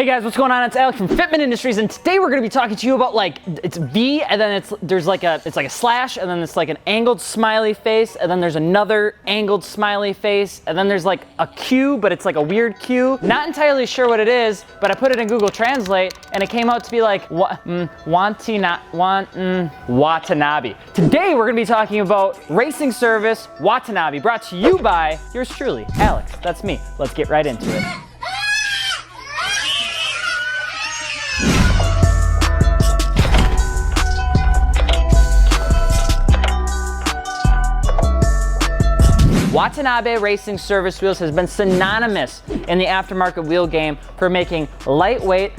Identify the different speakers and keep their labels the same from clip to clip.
Speaker 1: Hey guys, what's going on? It's Alex from Fitment Industries, and today we're going to be talking to you about it's V, and then there's like a slash, and then it's like an angled smiley face, and then there's another angled smiley face, and then there's like a Q, but it's like a weird Q. Not entirely sure what it is, but I put it in Google Translate, and it came out to be like Watanabe. Today we're going to be talking about racing service Watanabe, brought to you by yours truly, Alex. That's me. Let's get right into it. Watanabe Racing Service Wheels has been synonymous in the aftermarket wheel game for making lightweight,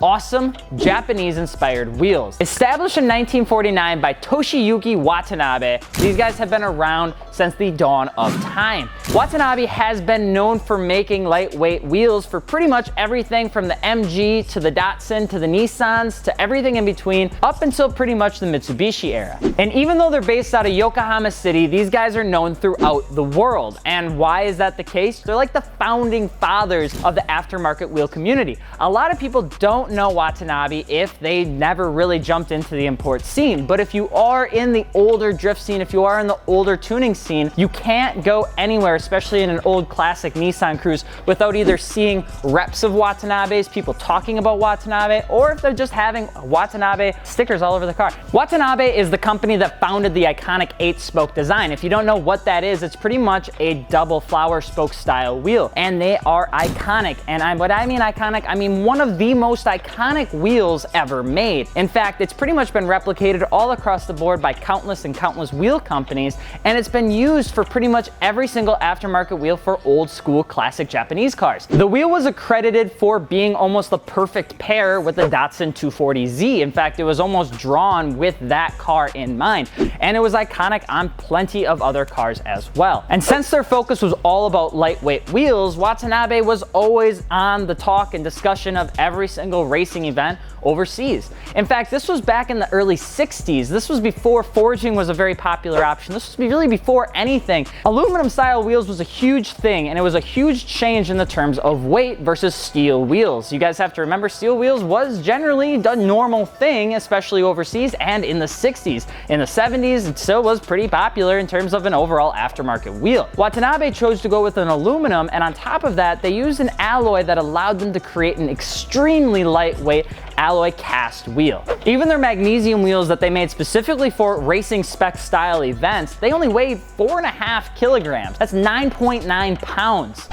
Speaker 1: awesome Japanese-inspired wheels. Established in 1949 by Toshiyuki Watanabe, these guys have been around since the dawn of time. Watanabe has been known for making lightweight wheels for pretty much everything from the MG to the Datsun to the Nissans to everything in between, up until pretty much the Mitsubishi era. And even though they're based out of Yokohama City, these guys are known throughout the world. And why is that the case? They're like the founding fathers of the aftermarket wheel community. A lot of people don't know Watanabe if they never really jumped into the import scene. But if you are in the older drift scene, if you are in the older tuning scene, you can't go anywhere, especially in an old classic Nissan Cruise, without either seeing reps of Watanabes, people talking about Watanabe, or if they're just having Watanabe stickers all over the car. Watanabe is the company that founded the iconic 8-spoke design. If you don't know what that is, it's pretty much a double flower spoke style wheel, and they are iconic. And what I mean iconic, I mean one of the most iconic wheels ever made. In fact, it's pretty much been replicated all across the board by countless and countless wheel companies, and it's been used for pretty much every single aftermarket wheel for old school classic Japanese cars. The wheel was accredited for being almost the perfect pair with the Datsun 240Z. In fact, it was almost drawn with that car in mind, and it was iconic on plenty of other cars as well. And since their focus was all about lightweight wheels, Watanabe was always on the talk and discussion of every single racing event overseas. In fact, this was back in the early 60s. This was before forging was a very popular option. This was really before anything. Aluminum style wheels was a huge thing, and it was a huge change in the terms of weight versus steel wheels. You guys have to remember, steel wheels was generally the normal thing, especially overseas, and in the 60s. In the 70s, it still was pretty popular in terms of an overall aftermarket wheel. Watanabe chose to go with an aluminum, and on top of that, they used an alloy that allowed them to create an extremely lightweight alloy cast wheel. Even their magnesium wheels that they made specifically for racing spec style events, they only weighed 4.5 kilograms. That's 9.9 pounds.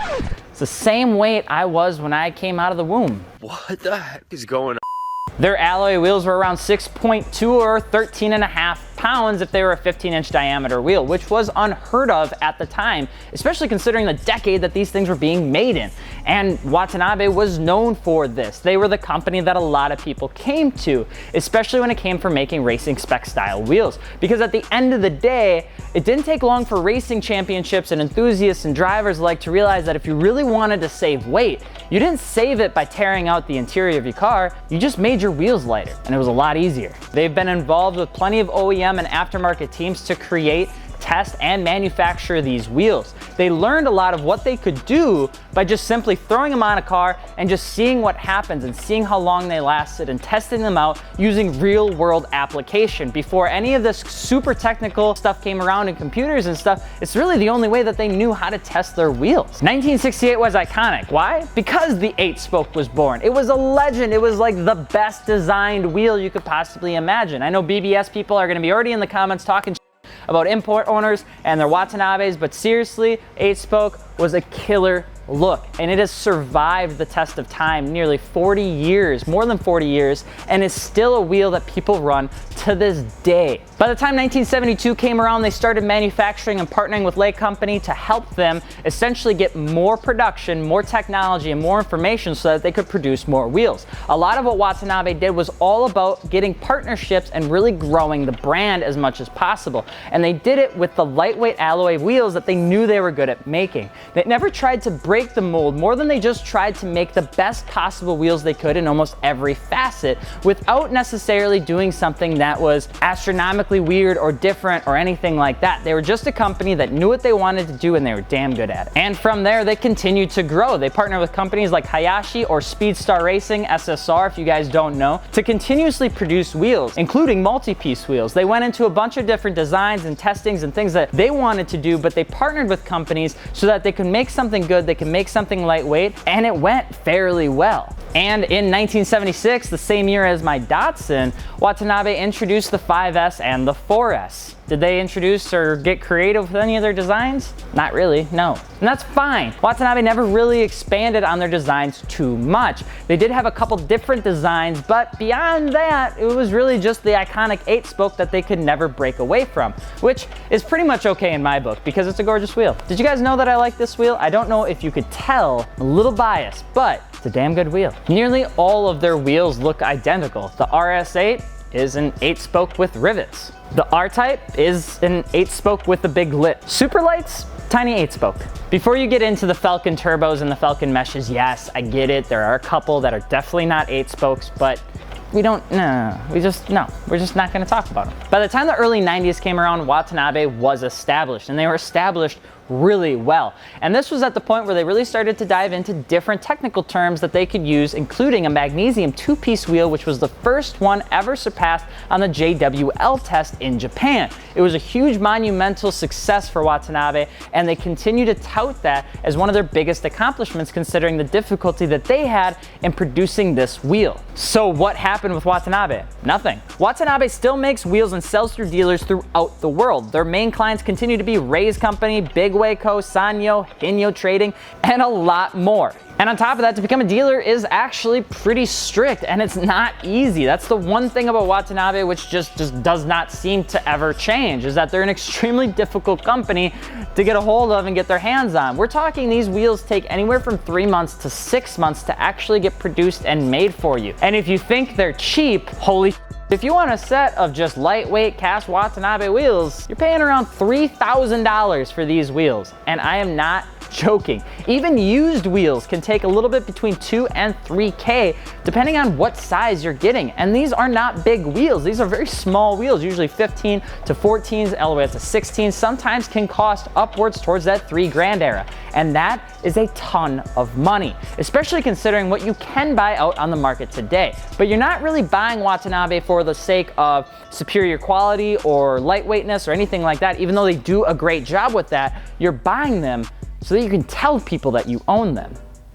Speaker 1: It's the same weight I was when I came out of the womb.
Speaker 2: What the heck is going on?
Speaker 1: Their alloy wheels were around 6.2 or 13.5 pounds if they were a 15-inch diameter wheel, which was unheard of at the time, especially considering the decade that these things were being made in. And Watanabe was known for this. They were the company that a lot of people came to, especially when it came for making racing spec style wheels. Because at the end of the day, it didn't take long for racing championships and enthusiasts and drivers alike to realize that if you really wanted to save weight, you didn't save it by tearing out the interior of your car, you just made your wheels lighter, and it was a lot easier. They've been involved with plenty of OEM and aftermarket teams to create, test, and manufacture these wheels. They learned a lot of what they could do by just simply throwing them on a car and just seeing what happens and seeing how long they lasted and testing them out using real world application. Before any of this super technical stuff came around in computers and stuff, it's really the only way that they knew how to test their wheels. 1968 was iconic. Why? Because the 8-spoke was born. It was a legend. It was like the best designed wheel you could possibly imagine. I know BBS people are gonna be already in the comments talking about import owners and their Watanabes, but seriously, 8-spoke was a killer look, and it has survived the test of time, nearly 40 years, more than 40 years, and is still a wheel that people run to this day. By the time 1972 came around, they started manufacturing and partnering with Lake Company to help them essentially get more production, more technology, and more information so that they could produce more wheels. A lot of what Watanabe did was all about getting partnerships and really growing the brand as much as possible. And they did it with the lightweight alloy wheels that they knew they were good at making. They never tried to break break the mold more than they just tried to make the best possible wheels they could in almost every facet without necessarily doing something that was astronomically weird or different or anything like that. They were just a company that knew what they wanted to do and they were damn good at it. And from there, they continued to grow. They partnered with companies like Hayashi or Speedstar Racing, SSR if you guys don't know, to continuously produce wheels, including multi-piece wheels. They went into a bunch of different designs and testings and things that they wanted to do, but they partnered with companies so that they could make something good, they could make something lightweight, and it went fairly well. And in 1976, the same year as my Datsun, Watanabe introduced the 5S and the 4S. Did they introduce or get creative with any of their designs? Not really, no. And that's fine. Watanabe never really expanded on their designs too much. They did have a couple different designs, but beyond that, it was really just the iconic 8-spoke that they could never break away from, which is pretty much okay in my book because it's a gorgeous wheel. Did you guys know that I like this wheel? I don't know if you could tell, a little biased, but it's a damn good wheel. Nearly all of their wheels look identical. The RS8 is an 8-spoke with rivets. The R-Type is an 8-spoke with a big lip. Superlights, tiny 8-spoke. Before you get into the Falcon turbos and the Falcon meshes, yes, I get it. There are a couple that are definitely not 8-spokes, but we're just not gonna talk about them. By the time the early 90s came around, Watanabe was established, and they were established really well. And this was at the point where they really started to dive into different technical terms that they could use, including a magnesium 2-piece wheel, which was the first one ever surpassed on the JWL test in Japan. It was a huge monumental success for Watanabe, and they continue to tout that as one of their biggest accomplishments considering the difficulty that they had in producing this wheel. So what happened with Watanabe? Nothing. Watanabe still makes wheels and sells through dealers throughout the world. Their main clients continue to be Ray's Company, Big Co, Sanyo, Hinyo Trading, and a lot more. And on top of that, to become a dealer is actually pretty strict, and it's not easy. That's the one thing about Watanabe which just does not seem to ever change, is that they're an extremely difficult company to get a hold of and get their hands on. We're talking these wheels take anywhere from 3 months to 6 months to actually get produced and made for you. And if you think they're cheap, holy if you want a set of just lightweight cast Watanabe wheels, you're paying around $3,000 for these wheels. And I am not joking. Even used wheels can take a little bit between 2 and 3K, depending on what size you're getting. And these are not big wheels. These are very small wheels, usually 15 to 14s, all the way up to 16s, sometimes can cost upwards towards that $3,000 era. And that is a ton of money, especially considering what you can buy out on the market today. But you're not really buying Watanabe for the sake of superior quality or lightweightness or anything like that, even though they do a great job with that. You're buying them so that you can tell people that you own them.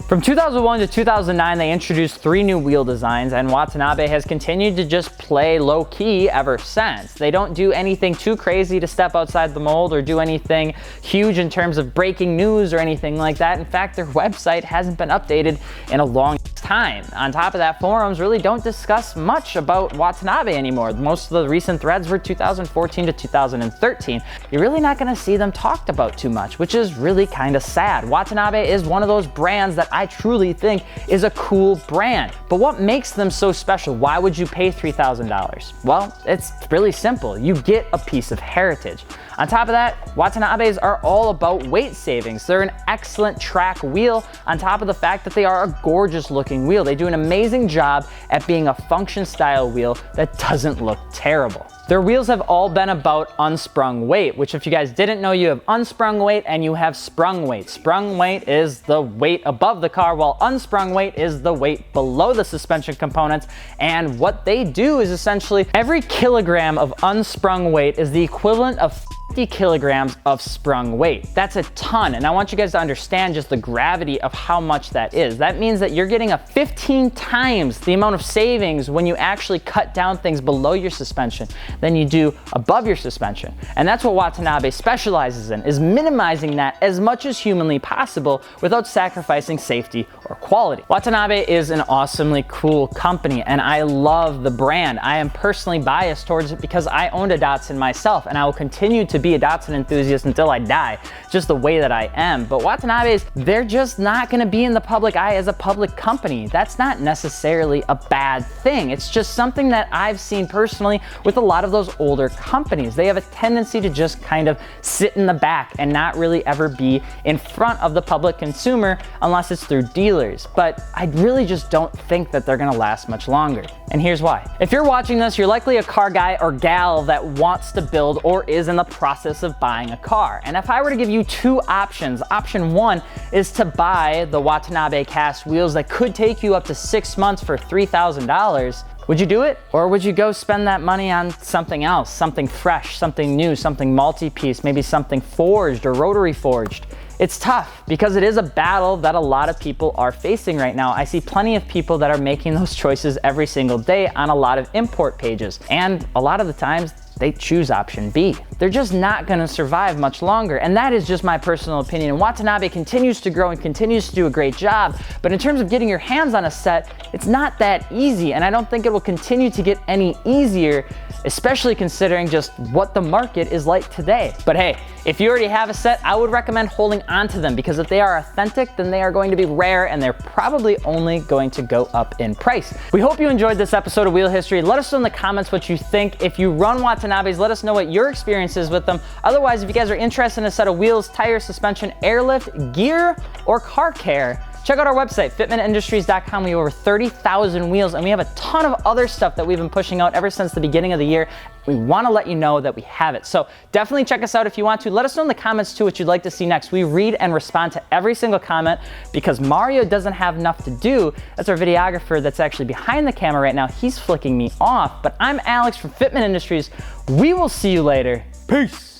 Speaker 1: From 2001 to 2009, they introduced 3 new wheel designs, and Watanabe has continued to just play low-key ever since. They don't do anything too crazy to step outside the mold or do anything huge in terms of breaking news or anything like that. In fact, their website hasn't been updated in a long time. On top of that, forums really don't discuss much about Watanabe anymore. Most of the recent threads were 2014 to 2013. You're really not gonna see them talked about too much, which is really kind of sad. Watanabe is one of those brands that I truly think is a cool brand. But what makes them so special? Why would you pay $3,000? Well, it's really simple. You get a piece of heritage. On top of that, Watanabes are all about weight savings. They're an excellent track wheel on top of the fact that they are a gorgeous looking wheel. They do an amazing job at being a function style wheel that doesn't look terrible. Their wheels have all been about unsprung weight, which if you guys didn't know, you have unsprung weight and you have sprung weight. Sprung weight is the weight above the car, while unsprung weight is the weight below the suspension components. And what they do is essentially every kilogram of unsprung weight is the equivalent of 50 kilograms of sprung weight. That's a ton, and I want you guys to understand just the gravity of how much that is. That means that you're getting a 15 times the amount of savings when you actually cut down things below your suspension than you do above your suspension. And that's what Watanabe specializes in, is minimizing that as much as humanly possible without sacrificing safety or quality. Watanabe is an awesomely cool company, and I love the brand. I am personally biased towards it because I owned a Datsun myself, and I will continue to be a Datsun enthusiast until I die, just the way that I am. But Watanabe's, they're just not gonna be in the public eye as a public company. That's not necessarily a bad thing. It's just something that I've seen personally with a lot of those older companies. They have a tendency to just kind of sit in the back and not really ever be in front of the public consumer unless it's through dealers. But I really just don't think that they're gonna last much longer. And here's why. If you're watching this, you're likely a car guy or gal that wants to build or is in the process of buying a car. And if I were to give you two options, option one is to buy the Watanabe cast wheels that could take you up to 6 months for $3,000. Would you do it? Or would you go spend that money on something else, something fresh, something new, something multi-piece, maybe something forged or rotary forged? It's tough because it is a battle that a lot of people are facing right now. I see plenty of people that are making those choices every single day on a lot of import pages. And a lot of the times, they choose option B. They're just not gonna survive much longer. And that is just my personal opinion. And Watanabe continues to grow and continues to do a great job. But in terms of getting your hands on a set, it's not that easy. And I don't think it will continue to get any easier, especially considering just what the market is like today. But hey, if you already have a set, I would recommend holding on to them because if they are authentic, then they are going to be rare and they're probably only going to go up in price. We hope you enjoyed this episode of Wheel History. Let us know in the comments what you think. If you run Watanabes, let us know what your experience is with them. Otherwise, if you guys are interested in a set of wheels, tires, suspension, airlift, gear, or car care, check out our website, fitmentindustries.com. We have over 30,000 wheels and we have a ton of other stuff that we've been pushing out ever since the beginning of the year. We want to let you know that we have it. So definitely check us out if you want to. Let us know in the comments too what you'd like to see next. We read and respond to every single comment because Mario doesn't have enough to do. That's our videographer that's actually behind the camera right now. He's flicking me off, but I'm Alex from Fitment Industries. We will see you later. Peace.